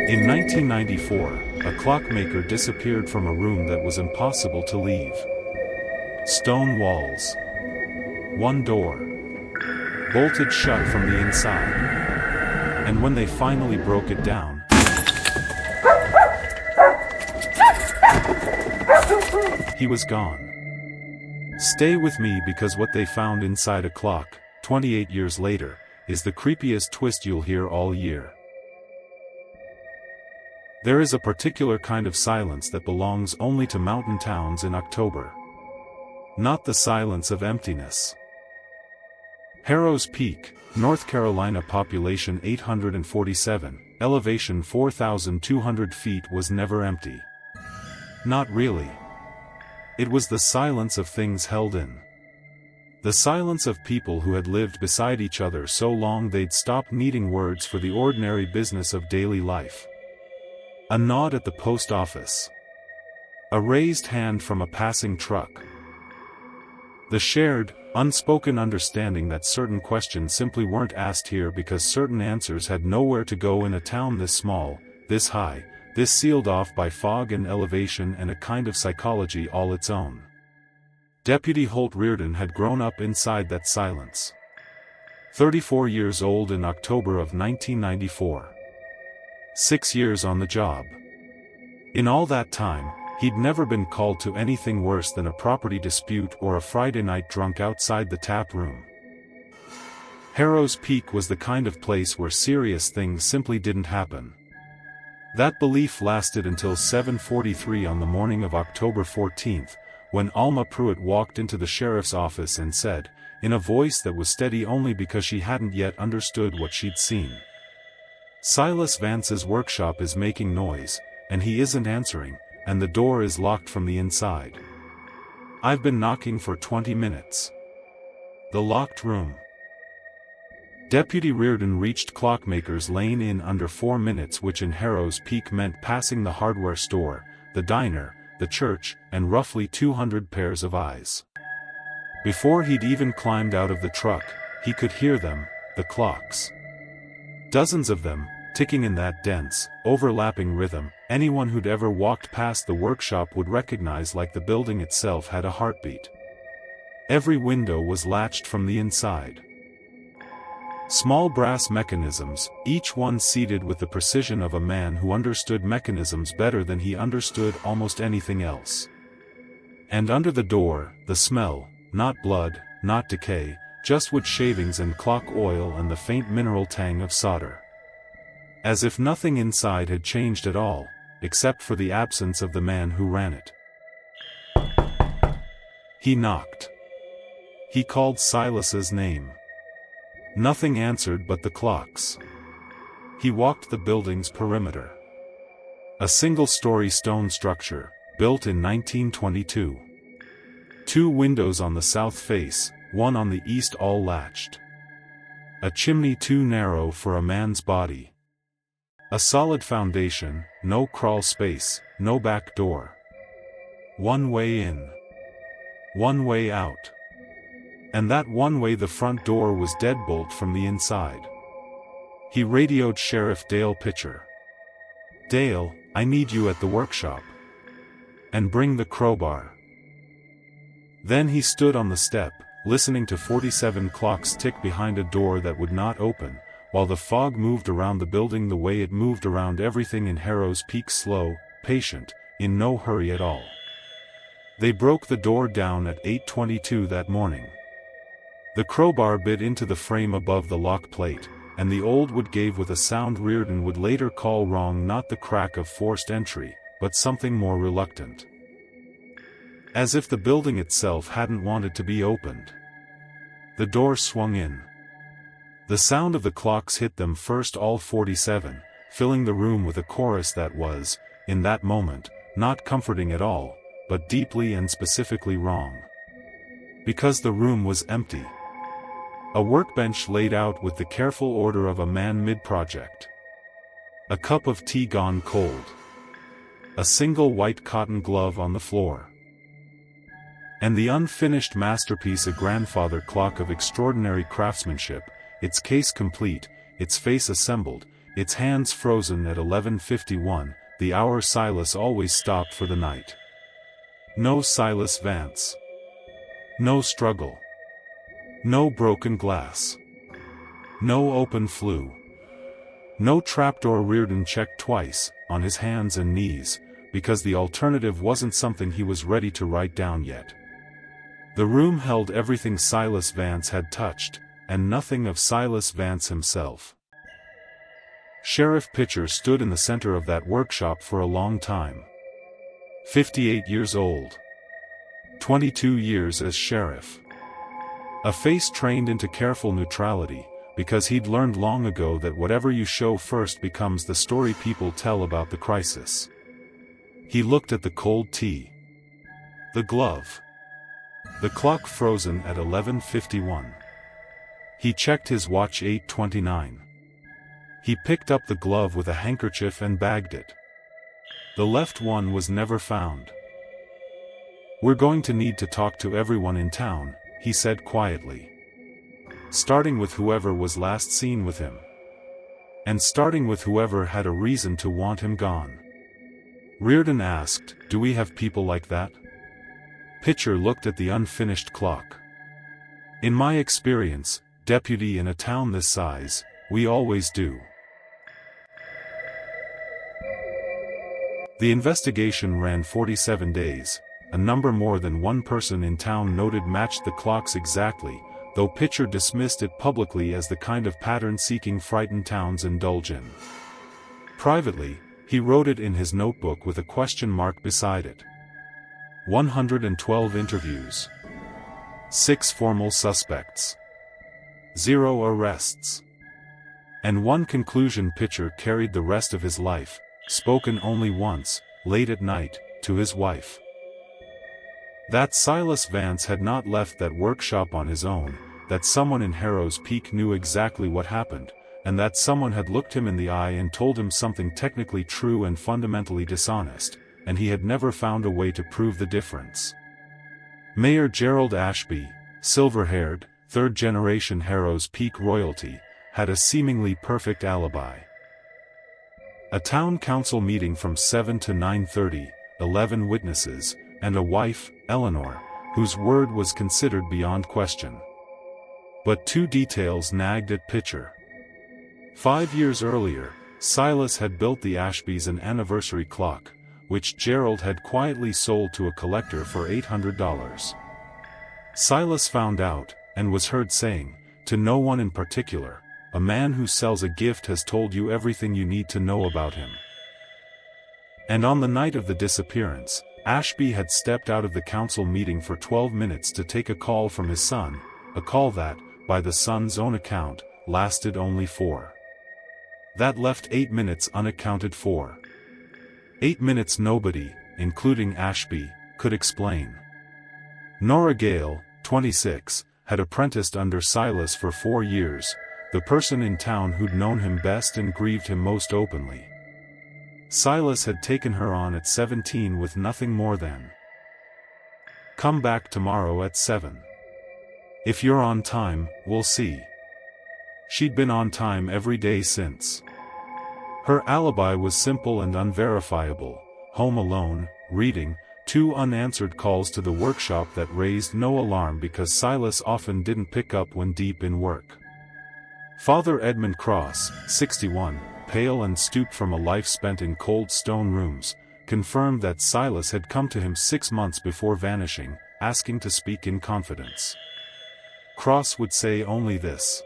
In 1994, a clockmaker disappeared from a room that was impossible to leave. Stone walls. One door. Bolted shut from the inside. And when they finally broke it down, he was gone. Stay with me because what they found inside a clock, 28 years later, is the creepiest twist you'll hear all year. There is a particular kind of silence that belongs only to mountain towns in October. Not the silence of emptiness. Harrow's Peak, North Carolina, population 847, elevation 4,200 feet, was never empty. Not really. It was the silence of things held in. The silence of people who had lived beside each other so long they'd stopped needing words for the ordinary business of daily life. A nod at the post office. A raised hand from a passing truck. The shared, unspoken understanding that certain questions simply weren't asked here because certain answers had nowhere to go in a town this small, this high, this sealed off by fog and elevation and a kind of psychology all its own. Deputy Holt Reardon had grown up inside that silence. 34 years old in October of 1994. 6 years on the job. In all that time, he'd never been called to anything worse than a property dispute or a Friday night drunk outside the tap room. Harrow's Peak was the kind of place where serious things simply didn't happen. That belief lasted until 7:43 on the morning of October 14th, when Alma Pruitt walked into the sheriff's office and said, in a voice that was steady only because she hadn't yet understood what she'd seen, "Silas Vance's workshop is making noise, and he isn't answering, and the door is locked from the inside. I've been knocking for 20 minutes. The locked room." Deputy Reardon reached Clockmaker's Lane in under 4 minutes, which in Harrow's Peak meant passing the hardware store, the diner, the church, and roughly 200 pairs of eyes. Before he'd even climbed out of the truck, he could hear them, the clocks. Dozens of them, ticking in that dense, overlapping rhythm, anyone who'd ever walked past the workshop would recognize, like the building itself had a heartbeat. Every window was latched from the inside. Small brass mechanisms, each one seated with the precision of a man who understood mechanisms better than he understood almost anything else. And under the door, the smell, not blood, not decay, just wood shavings and clock oil and the faint mineral tang of solder. As if nothing inside had changed at all, except for the absence of the man who ran it. He knocked. He called Silas's name. Nothing answered but the clocks. He walked the building's perimeter. A single-story stone structure, built in 1922. 2 windows on the south face, one on the east, all latched. A chimney too narrow for a man's body. A solid foundation, no crawl space, no back door. One way in. One way out. And that one way, the front door, was deadbolt from the inside. He radioed Sheriff Dale Pitcher. "Dale, I need you at the workshop. And bring the crowbar." Then he stood on the step, listening to 47 clocks tick behind a door that would not open, while the fog moved around the building the way it moved around everything in Harrow's Peak, slow, patient, in no hurry at all. They broke the door down at 8:22 that morning. The crowbar bit into the frame above the lock plate, and the old wood gave with a sound Reardon would later call wrong, not the crack of forced entry, but something more reluctant. As if the building itself hadn't wanted to be opened. The door swung in. The sound of the clocks hit them first, all 47, filling the room with a chorus that was, in that moment, not comforting at all, but deeply and specifically wrong. Because the room was empty. A workbench laid out with the careful order of a man mid-project. A cup of tea gone cold. A single white cotton glove on the floor. And the unfinished masterpiece, a grandfather clock of extraordinary craftsmanship, its case complete, its face assembled, its hands frozen at 11:51, the hour Silas always stopped for the night. No Silas Vance. No struggle. No broken glass. No open flue. No trapdoor. Reardon checked twice, on his hands and knees, because the alternative wasn't something he was ready to write down yet. The room held everything Silas Vance had touched, and nothing of Silas Vance himself. Sheriff Pitcher stood in the center of that workshop for a long time. 58 years old. 22 years as sheriff. A face trained into careful neutrality, because he'd learned long ago that whatever you show first becomes the story people tell about the crisis. He looked at the cold tea. The glove. The clock frozen at 11:51. He checked his watch. 8:29. He picked up the glove with a handkerchief and bagged it. The left one was never found. "We're going to need to talk to everyone in town," he said quietly. "Starting with whoever was last seen with him. And starting with whoever had a reason to want him gone." Reardon asked, "Do we have people like that?" Pitcher looked at the unfinished clock. "In my experience, deputy, in a town this size, we always do." The investigation ran 47 days, a number more than one person in town noted matched the clocks exactly, though Pitcher dismissed it publicly as the kind of pattern-seeking frightened towns indulge in. Privately, he wrote it in his notebook with a question mark beside it. 112 interviews. 6 formal suspects. 0 arrests. And one conclusion. Pitcher carried the rest of his life, spoken only once, late at night, to his wife. That Silas Vance had not left that workshop on his own, that someone in Harrow's Peak knew exactly what happened, and that someone had looked him in the eye and told him something technically true and fundamentally dishonest, and he had never found a way to prove the difference. Mayor Gerald Ashby, silver-haired, third-generation Harrow's Peak royalty, had a seemingly perfect alibi. A town council meeting from 7 to 9:30, 11 witnesses, and a wife, Eleanor, whose word was considered beyond question. But 2 details nagged at Pitcher. 5 years earlier, Silas had built the Ashbys an anniversary clock, which Gerald had quietly sold to a collector for $800. Silas found out, and was heard saying, to no one in particular, "A man who sells a gift has told you everything you need to know about him." And on the night of the disappearance, Ashby had stepped out of the council meeting for 12 minutes to take a call from his son, a call that, by the son's own account, lasted only 4. That left 8 minutes unaccounted for. 8 minutes nobody, including Ashby, could explain. Nora Gale, 26, had apprenticed under Silas for 4 years, the person in town who'd known him best and grieved him most openly. Silas had taken her on at 17 with nothing more than, "Come back tomorrow at 7. If you're on time, we'll see." She'd been on time every day since. Her alibi was simple and unverifiable: home alone, reading, 2 unanswered calls to the workshop that raised no alarm because Silas often didn't pick up when deep in work. Father Edmund Cross, 61, pale and stooped from a life spent in cold stone rooms, confirmed that Silas had come to him 6 months before vanishing, asking to speak in confidence. Cross would say only this: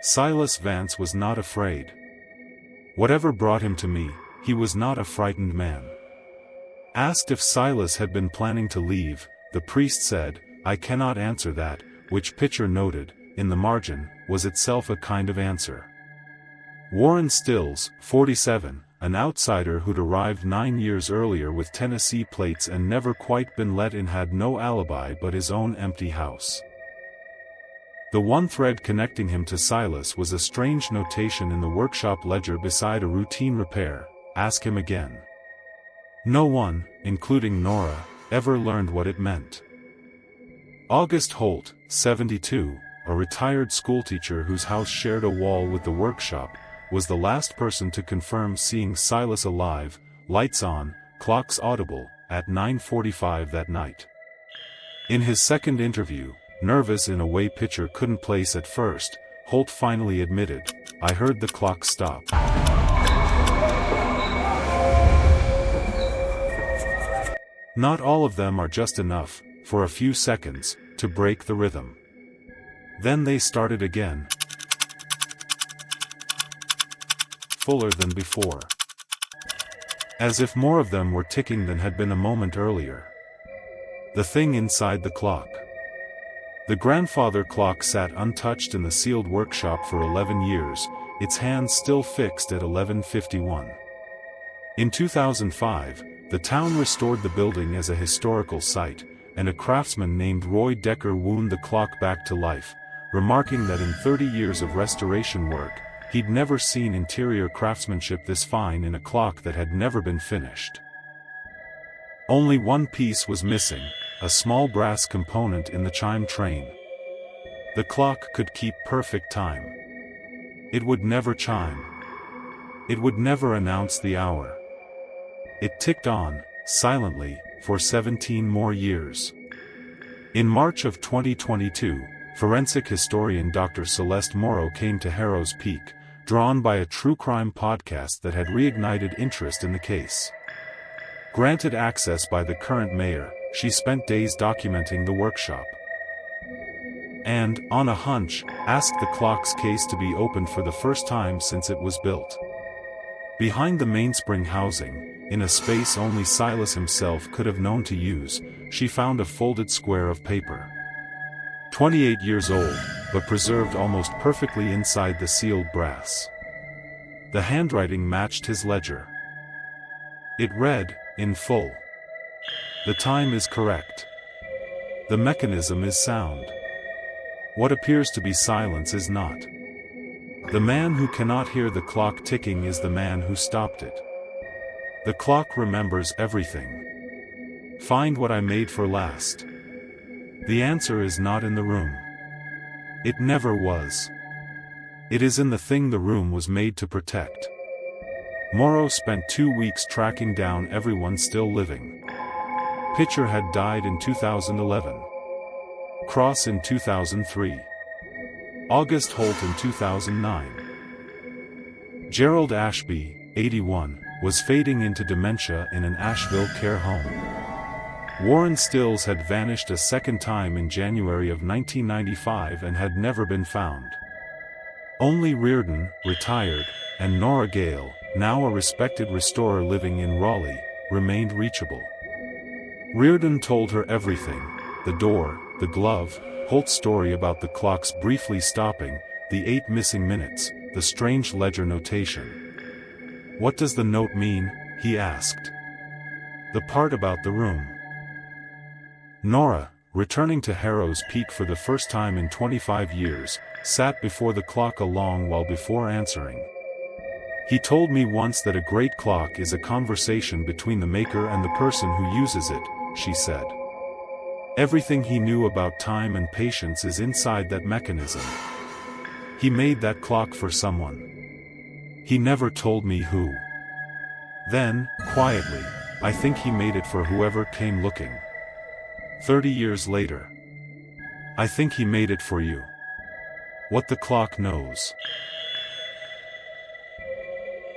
"Silas Vance was not afraid. Whatever brought him to me, he was not a frightened man." Asked if Silas had been planning to leave, the priest said, "I cannot answer that," which Pitcher noted, in the margin, was itself a kind of answer. Warren Stills, 47, an outsider who'd arrived 9 years earlier with Tennessee plates and never quite been let in, had no alibi but his own empty house. The one thread connecting him to Silas was a strange notation in the workshop ledger beside a routine repair: "Ask him again." No one, including Nora, ever learned what it meant. August Holt, 72, a retired schoolteacher whose house shared a wall with the workshop, was the last person to confirm seeing Silas alive, lights on, clocks audible, at 9:45 that night. In his second interview, nervous in a way Pitcher couldn't place at first, Holt finally admitted, "I heard the clock stop." Not all of them are just enough, for a few seconds, to break the rhythm. Then they started again, fuller than before. As if more of them were ticking than had been a moment earlier. The thing inside the clock. The grandfather clock sat untouched in the sealed workshop for 11 years, its hands still fixed at 11:51. In 2005, the town restored the building as a historical site, and a craftsman named Roy Decker wound the clock back to life, remarking that in 30 years of restoration work, he'd never seen interior craftsmanship this fine in a clock that had never been finished. Only one piece was missing, a small brass component in the chime train. The clock could keep perfect time. It would never chime. It would never announce the hour. It ticked on, silently, for 17 more years. In March of 2022, forensic historian Dr. Celeste Morrow came to Harrow's Peak, drawn by a true crime podcast that had reignited interest in the case. Granted access by the current mayor, she spent days documenting the workshop. And, on a hunch, asked the clock's case to be opened for the first time since it was built. Behind the mainspring housing, in a space only Silas himself could have known to use, she found a folded square of paper. 28 years old, but preserved almost perfectly inside the sealed brass. The handwriting matched his ledger. It read, in full. "The time is correct. The mechanism is sound. What appears to be silence is not. The man who cannot hear the clock ticking is the man who stopped it. The clock remembers everything. Find what I made for last. The answer is not in the room. It never was. It is in the thing the room was made to protect." Morrow spent 2 weeks tracking down everyone still living. Pitcher had died in 2011. Cross in 2003. August Holt in 2009. Gerald Ashby, 81, was fading into dementia in an Asheville care home. Warren Stills had vanished a second time in January of 1995 and had never been found. Only Reardon, retired, and Nora Gale, now a respected restorer living in Raleigh, remained reachable. Reardon told her everything: the door, the glove, Holt's story about the clocks briefly stopping, the 8 missing minutes, the strange ledger notation. "What does the note mean?" he asked. "The part about the room." Nora, returning to Harrow's Peak for the first time in 25 years, sat before the clock a long while before answering. "He told me once that a great clock is a conversation between the maker and the person who uses it," she said. "Everything he knew about time and patience is inside that mechanism. He made that clock for someone. He never told me who. Then, quietly, I think he made it for whoever came looking. 30 years later. I think he made it for you. What the clock knows."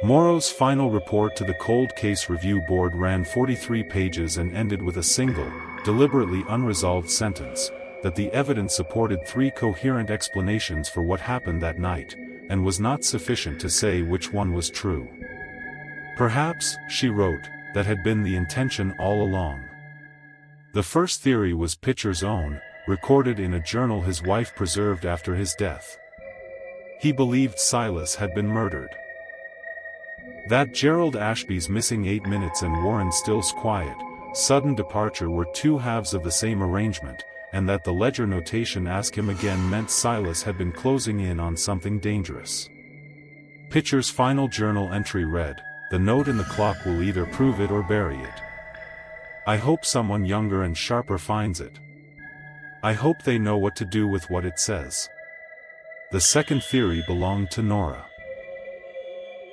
Morrow's final report to the Cold Case Review Board ran 43 pages and ended with a single, deliberately unresolved sentence, that the evidence supported 3 coherent explanations for what happened that night, and was not sufficient to say which one was true. Perhaps, she wrote, that had been the intention all along. The first theory was Pitcher's own, recorded in a journal his wife preserved after his death. He believed Silas had been murdered. That Gerald Ashby's missing 8 minutes and Warren Still's quiet, sudden departure were 2 halves of the same arrangement, and that the ledger notation "ask him again" meant Silas had been closing in on something dangerous. Pitcher's final journal entry read, "The note in the clock will either prove it or bury it. I hope someone younger and sharper finds it. I hope they know what to do with what it says." The second theory belonged to Nora.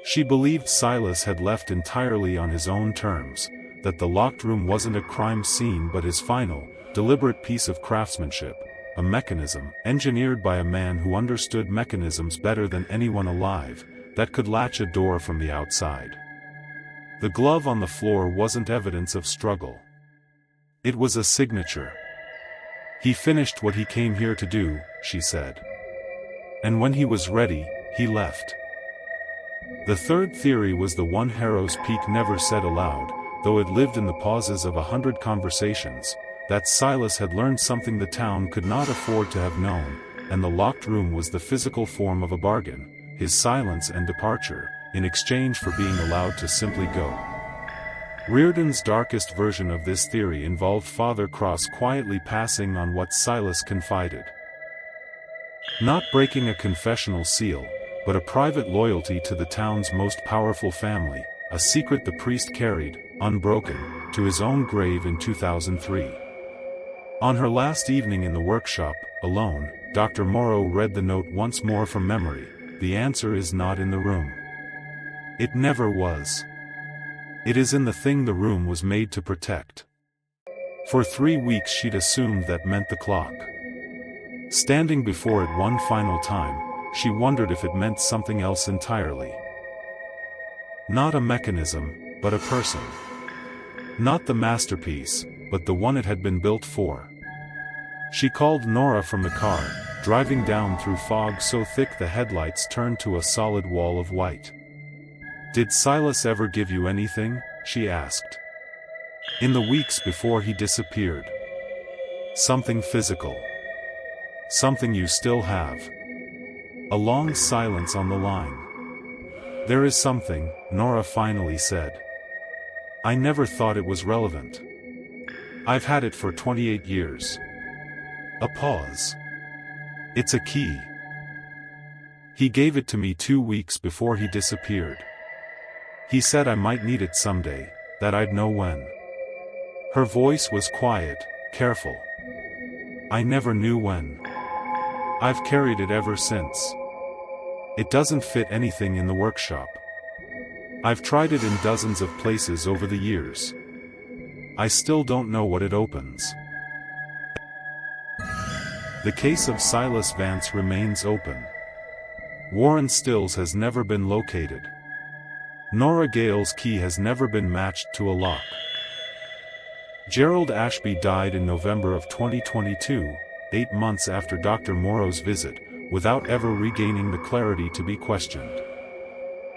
She believed Silas had left entirely on his own terms, that the locked room wasn't a crime scene but his final, deliberate piece of craftsmanship, a mechanism engineered by a man who understood mechanisms better than anyone alive, that could latch a door from the outside. The glove on the floor wasn't evidence of struggle. It was a signature. "He finished what he came here to do," she said. "And when he was ready, he left." The third theory was the one Harrow's Peak never said aloud, though it lived in the pauses of 100 conversations, that Silas had learned something the town could not afford to have known, and the locked room was the physical form of a bargain, his silence and departure, in exchange for being allowed to simply go. Reardon's darkest version of this theory involved Father Cross quietly passing on what Silas confided. Not breaking a confessional seal, but a private loyalty to the town's most powerful family, a secret the priest carried, unbroken, to his own grave in 2003. On her last evening in the workshop, alone, Dr. Morrow read the note once more from memory. The answer is not in the room. It never was. It is in the thing the room was made to protect. For 3 weeks she'd assumed that meant the clock. Standing before it one final time, she wondered if it meant something else entirely. Not a mechanism, but a person. Not the masterpiece, but the one it had been built for. She called Nora from the car, driving down through fog so thick the headlights turned to a solid wall of white. "Did Silas ever give you anything?" she asked. "In the weeks before he disappeared. Something physical. Something you still have." A long silence on the line. "There is something," Nora finally said. "I never thought it was relevant. I've had it for 28 years. A pause. "It's a key. He gave it to me 2 weeks before he disappeared. He said I might need it someday, that I'd know when." Her voice was quiet, careful. "I never knew when. I've carried it ever since. It doesn't fit anything in the workshop. I've tried it in dozens of places over the years. I still don't know what it opens." The case of Silas Vance remains open. Warren Stills has never been located. Nora Gale's key has never been matched to a lock. Gerald Ashby died in November of 2022, 8 months after Dr. Morrow's visit, without ever regaining the clarity to be questioned.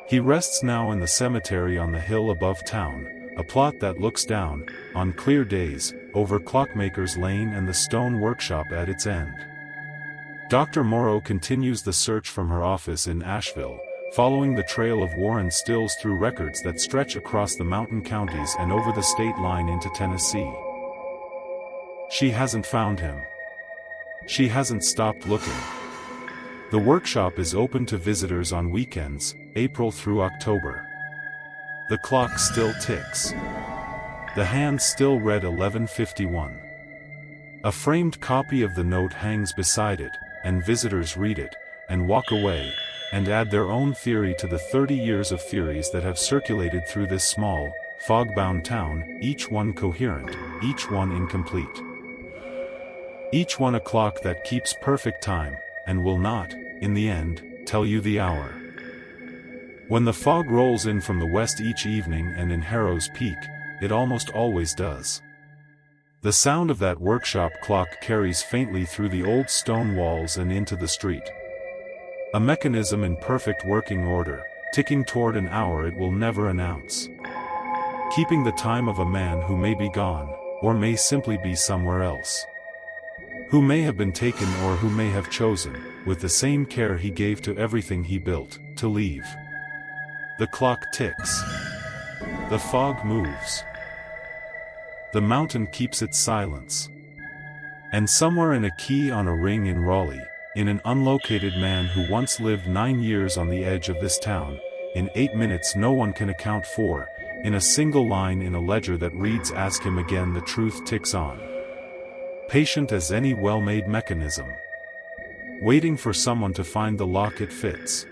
He rests now in the cemetery on the hill above town, a plot that looks down, on clear days, over Clockmaker's Lane and the stone workshop at its end. Dr. Morrow continues the search from her office in Asheville, following the trail of Warren Stills through records that stretch across the mountain counties and over the state line into Tennessee. She hasn't found him. She hasn't stopped looking. The workshop is open to visitors on weekends, April through October. The clock still ticks. The hands still read 11:51. A framed copy of the note hangs beside it, and visitors read it, and walk away, and add their own theory to the 30 years of theories that have circulated through this small, fog-bound town, each one coherent, each one incomplete. Each one a clock that keeps perfect time, and will not, in the end, tell you the hour. When the fog rolls in from the west each evening and in Harrow's Peak, it almost always does. The sound of that workshop clock carries faintly through the old stone walls and into the street. A mechanism in perfect working order, ticking toward an hour it will never announce. Keeping the time of a man who may be gone, or may simply be somewhere else. Who may have been taken or who may have chosen, with the same care he gave to everything he built, to leave. The clock ticks. The fog moves. The mountain keeps its silence. And somewhere in a key on a ring in Raleigh, in an unlocated man who once lived 9 years on the edge of this town, in 8 minutes no one can account for, in a single line in a ledger that reads "Ask him again," the truth ticks on. Patient as any well-made mechanism. Waiting for someone to find the lock it fits.